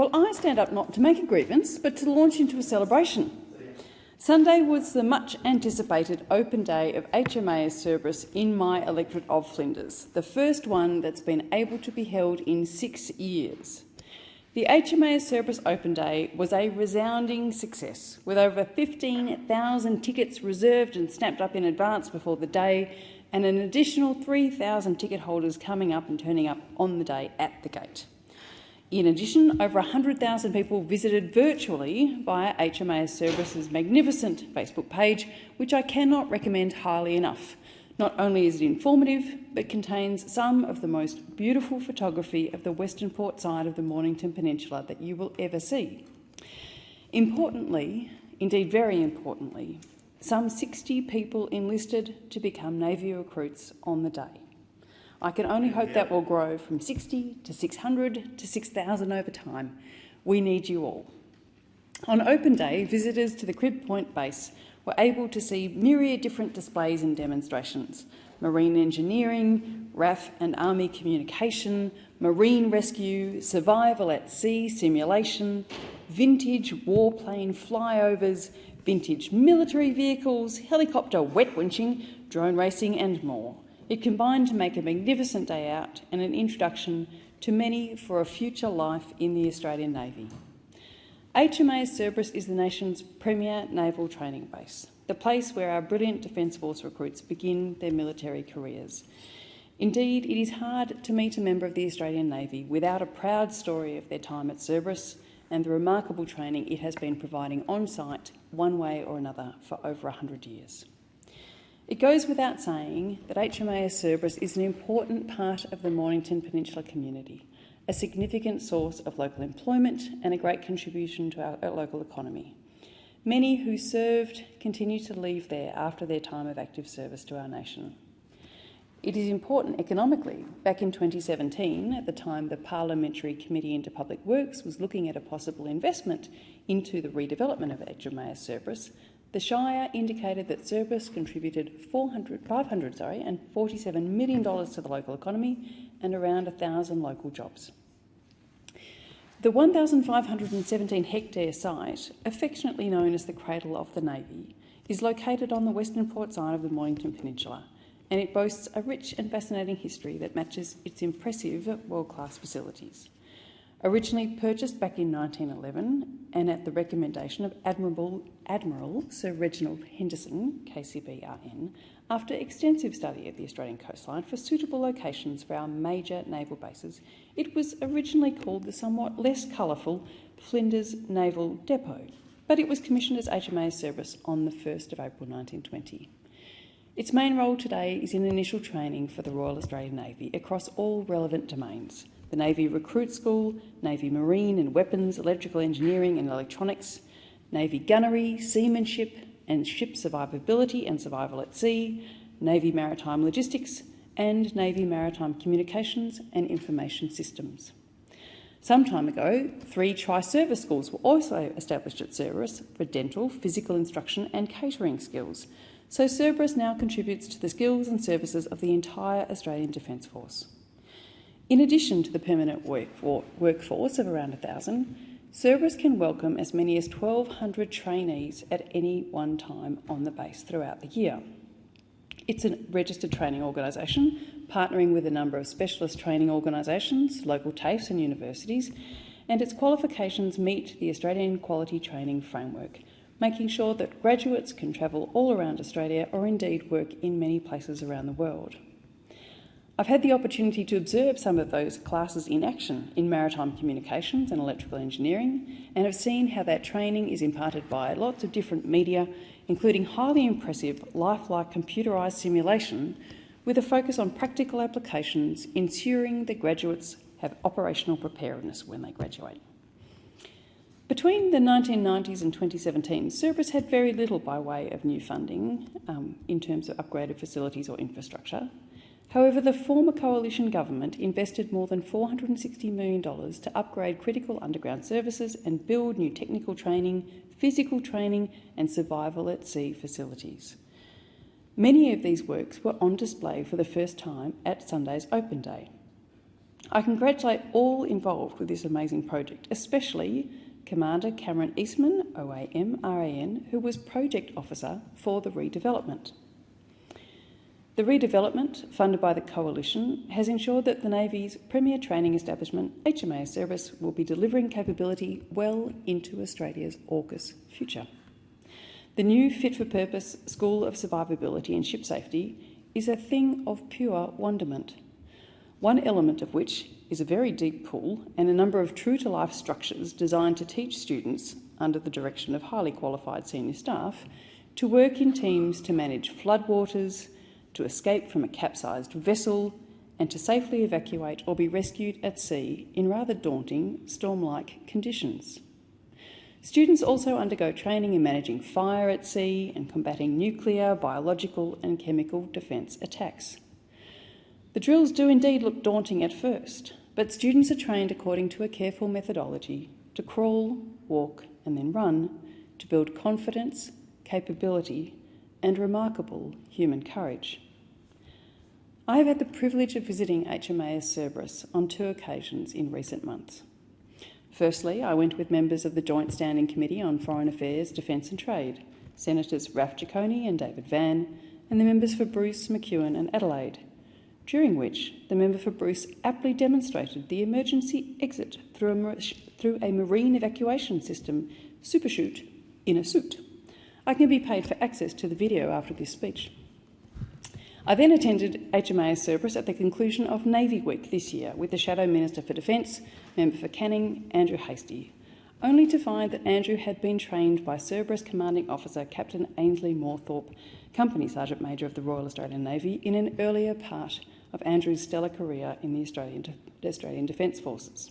Well, I stand up not to make a grievance, but to launch into a celebration. Sunday was the much-anticipated open day of HMAS Cerberus in my electorate of Flinders, the first one that's been able to be held in 6 years. The HMAS Cerberus Open Day was a resounding success, with over 15,000 tickets reserved and snapped up in advance before the day, and an additional 3,000 ticket holders coming up and turning up on the day at the gate. In addition, over 100,000 people visited virtually via HMAS Cerberus's magnificent Facebook page, which I cannot recommend highly enough. Not only is it informative, but contains some of the most beautiful photography of the western port side of the Mornington Peninsula that you will ever see. Importantly, indeed very importantly, some 60 people enlisted to become Navy recruits on the day. I can only hope that will grow from 60 to 600 to 6,000 over time. We need you all. On Open Day, visitors to the Crib Point base were able to see myriad different displays and demonstrations: marine engineering, RAF and Army communication, marine rescue, survival at sea simulation, vintage warplane flyovers, vintage military vehicles, helicopter wet winching, drone racing and more. It combined to make a magnificent day out and an introduction to many for a future life in the Australian Navy. HMAS Cerberus is the nation's premier naval training base, the place where our brilliant Defence Force recruits begin their military careers. Indeed, it is hard to meet a member of the Australian Navy without a proud story of their time at Cerberus and the remarkable training it has been providing on-site, one way or another, for over 100 years. It goes without saying that HMAS Cerberus is an important part of the Mornington Peninsula community, a significant source of local employment and a great contribution to our local economy. Many who served continue to leave there after their time of active service to our nation. It is important economically. Back in 2017, at the time the Parliamentary Committee into Public Works was looking at a possible investment into the redevelopment of HMAS Cerberus, the Shire indicated that Cerberus contributed $547 million to the local economy and around 1,000 local jobs. The 1,517-hectare site, affectionately known as the Cradle of the Navy, is located on the western port side of the Mornington Peninsula, and it boasts a rich and fascinating history that matches its impressive world-class facilities. Originally purchased back in 1911 and at the recommendation of Admiral Sir Reginald Henderson, KCBRN, after extensive study of the Australian coastline for suitable locations for our major naval bases, it was originally called the somewhat less colourful Flinders Naval Depot, but it was commissioned as HMAS Cerberus on the 1st of April 1920. Its main role today is in initial training for the Royal Australian Navy across all relevant domains: the Navy Recruit School, Navy Marine and Weapons, Electrical Engineering and Electronics, Navy Gunnery, Seamanship and Ship Survivability and Survival at Sea, Navy Maritime Logistics and Navy Maritime Communications and Information Systems. Some time ago, 3 tri-service schools were also established at Cerberus for dental, physical instruction and catering skills, so Cerberus now contributes to the skills and services of the entire Australian Defence Force. In addition to the permanent workforce of around 1,000, Cerberus can welcome as many as 1,200 trainees at any one time on the base throughout the year. It's a registered training organisation, partnering with a number of specialist training organisations, local TAFEs and universities, and its qualifications meet the Australian Quality Training Framework, making sure that graduates can travel all around Australia or indeed work in many places around the world. I've had the opportunity to observe some of those classes in action in maritime communications and electrical engineering, and have seen how that training is imparted by lots of different media, including highly impressive lifelike computerised simulation with a focus on practical applications, ensuring the graduates have operational preparedness when they graduate. Between the 1990s and 2017, Cerberus had very little by way of new funding in terms of upgraded facilities or infrastructure. However, the former coalition government invested more than $460 million to upgrade critical underground services and build new technical training, physical training and survival at sea facilities. Many of these works were on display for the first time at Sunday's Open Day. I congratulate all involved with this amazing project, especially Commander Cameron Eastman, OAM, RAN, who was Project Officer for the redevelopment. The redevelopment, funded by the Coalition, has ensured that the Navy's premier training establishment, HMAS Cerberus, will be delivering capability well into Australia's AUKUS future. The new fit-for-purpose School of Survivability and Ship Safety is a thing of pure wonderment, one element of which is a very deep pool and a number of true-to-life structures designed to teach students, under the direction of highly qualified senior staff, to work in teams to manage floodwaters, to escape from a capsized vessel, and to safely evacuate or be rescued at sea in rather daunting storm-like conditions. Students also undergo training in managing fire at sea and combating nuclear, biological and chemical defence attacks. The drills do indeed look daunting at first, but students are trained according to a careful methodology to crawl, walk and then run to build confidence, capability and remarkable human courage. I have had the privilege of visiting HMAS Cerberus on 2 occasions in recent months. Firstly, I went with members of the Joint Standing Committee on Foreign Affairs, Defence and Trade, Senators Ralph Giacone and David Van, and the members for Bruce, McEwen and Adelaide, during which the member for Bruce aptly demonstrated the emergency exit through a marine evacuation system superchute in a suit. I can be paid for access to the video after this speech. I then attended HMAS Cerberus at the conclusion of Navy Week this year with the Shadow Minister for Defence, Member for Canning, Andrew Hastie, only to find that Andrew had been trained by Cerberus Commanding Officer Captain Ainsley Moorthorpe, Company Sergeant Major of the Royal Australian Navy, in an earlier part of Andrew's stellar career in the Australian Defence Forces.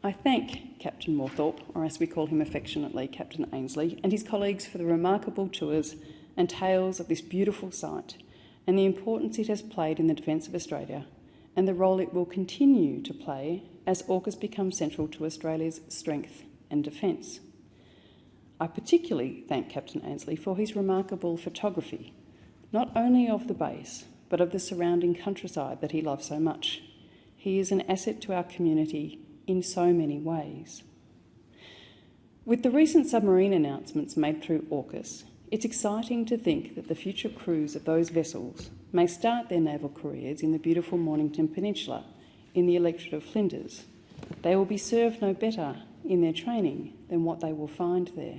I thank Captain Moorthorpe, or as we call him affectionately, Captain Ainsley, and his colleagues for the remarkable tours and tales of this beautiful site and the importance it has played in the defence of Australia and the role it will continue to play as AUKUS becomes central to Australia's strength and defence. I particularly thank Captain Ainsley for his remarkable photography, not only of the base, but of the surrounding countryside that he loves so much. He is an asset to our community in so many ways. With the recent submarine announcements made through AUKUS, it's exciting to think that the future crews of those vessels may start their naval careers in the beautiful Mornington Peninsula, in the electorate of Flinders. They will be served no better in their training than what they will find there.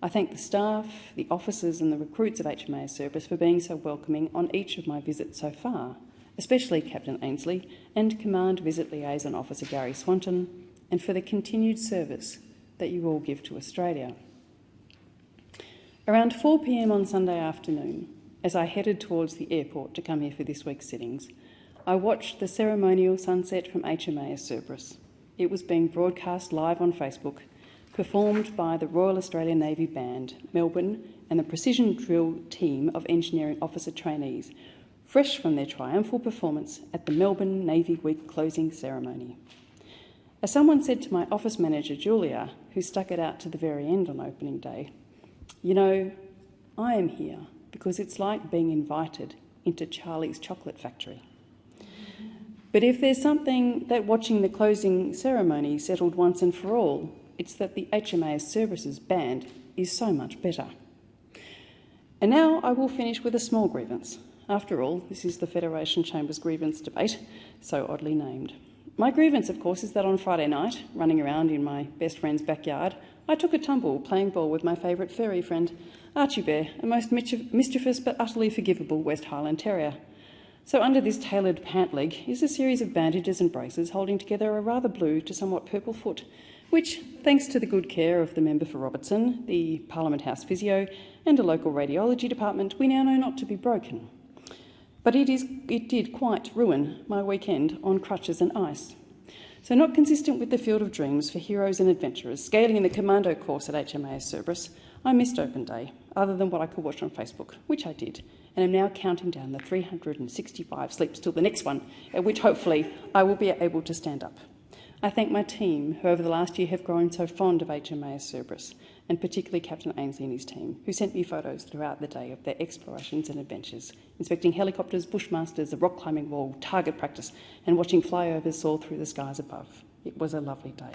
I thank the staff, the officers and the recruits of HMAS Cerberus for being so welcoming on each of my visits so far, especially Captain Ainsley and Command Visit Liaison Officer Gary Swanton, and for the continued service that you all give to Australia. Around 4 p.m. on Sunday afternoon, as I headed towards the airport to come here for this week's sittings, I watched the ceremonial sunset from HMAS Cerberus. It was being broadcast live on Facebook, performed by the Royal Australian Navy Band, Melbourne, and the Precision Drill team of engineering officer trainees, fresh from their triumphal performance at the Melbourne Navy Week closing ceremony. As someone said to my office manager, Julia, who stuck it out to the very end on opening day, "You know, I am here because it's like being invited into Charlie's Chocolate Factory." But if there's something that watching the closing ceremony settled once and for all, it's that the HMAS Cerberus's band is so much better. And now I will finish with a small grievance. After all, this is the Federation Chamber's grievance debate, so oddly named. My grievance, of course, is that on Friday night, running around in my best friend's backyard, I took a tumble playing ball with my favourite furry friend, Archie Bear, a most mischievous but utterly forgivable West Highland Terrier. So under this tailored pant leg is a series of bandages and braces holding together a rather blue to somewhat purple foot, which, thanks to the good care of the member for Robertson, the Parliament House physio and a local radiology department, we now know not to be broken. But it did quite ruin my weekend on crutches and ice. So not consistent with the field of dreams for heroes and adventurers scaling in the commando course at HMAS Cerberus, I missed open day, other than what I could watch on Facebook, which I did, and am now counting down the 365 sleeps till the next one, at which hopefully I will be able to stand up. I thank my team, who over the last year have grown so fond of HMAS Cerberus, and particularly Captain Ainsley and his team, who sent me photos throughout the day of their explorations and adventures, inspecting helicopters, bushmasters, a rock climbing wall, target practice, and watching flyovers soar through the skies above. It was a lovely day.